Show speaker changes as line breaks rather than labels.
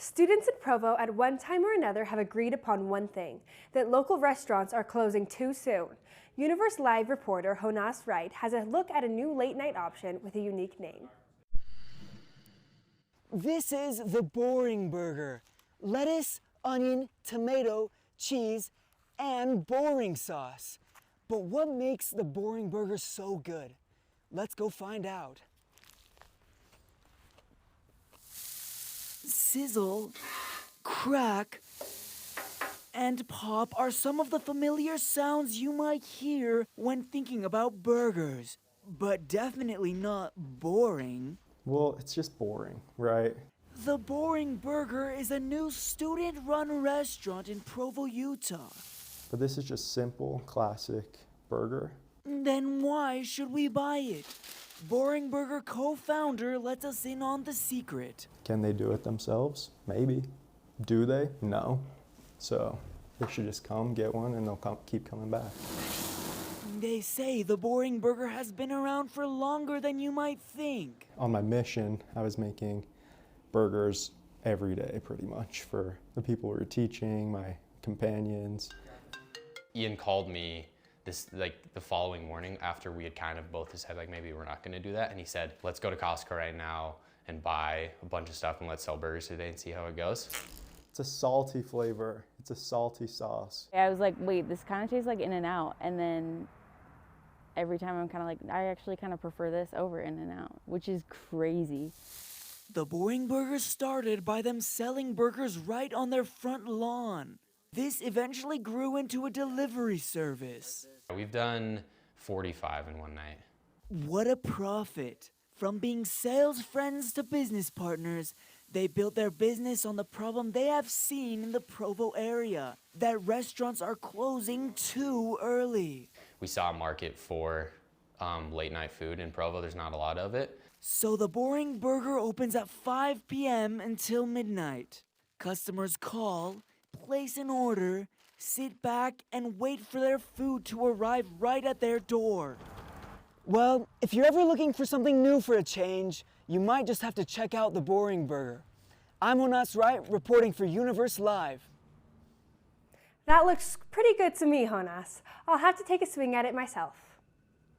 Students in Provo at one time or another have agreed upon one thing, that local restaurants are closing too soon. Universe Live reporter Jonas Wright has a look at a new late-night option with a unique name.
This is the boring burger. Lettuce, onion, tomato, cheese, and boring sauce. But what makes the boring burger so good? Let's go find out. Sizzle, crack, and pop are some of the familiar sounds you might hear when thinking about burgers, but definitely not boring.
Well, it's just boring, right?
The Boring Burger is a new student-run restaurant in Provo, Utah.
But this is just simple, classic burger.
Then why should we buy it? Boring Burger co-founder lets us in on the secret.
Can they do it themselves? Maybe. Do they? No. So they should just come, get one, and they'll keep coming back.
They say the Boring Burger has been around for longer than you might think.
On my mission, I was making burgers every day pretty much for the people we were teaching, my companions.
Ian called me the following morning after we had kind of both said maybe we're not gonna do that, and he said, let's go to Costco right now and buy a bunch of stuff and let's sell burgers today and see how it goes.
It's a salty flavor. It's a salty sauce.
I was like, wait, this kind of tastes like In-N-Out, and then every time I'm kind of like, I actually kind of prefer this over In-N-Out, which is crazy.
The Boring Burger started by them selling burgers right on their front lawn. This eventually grew into a delivery service.
We've done 45 in one night.
What a profit. From being sales friends to business partners, they built their business on the problem they have seen in the Provo area, that restaurants are closing too early.
We saw a market for late night food in Provo. There's not a lot of it.
So the Boring Burger opens at 5 p.m. until midnight. Customers call, place an order, sit back, and wait for their food to arrive right at their door. Well, if you're ever looking for something new for a change, you might just have to check out the Boring Burger. I'm Jonas Wright, reporting for Universe Live.
That looks pretty good to me, Jonas. I'll have to take a swing at it myself.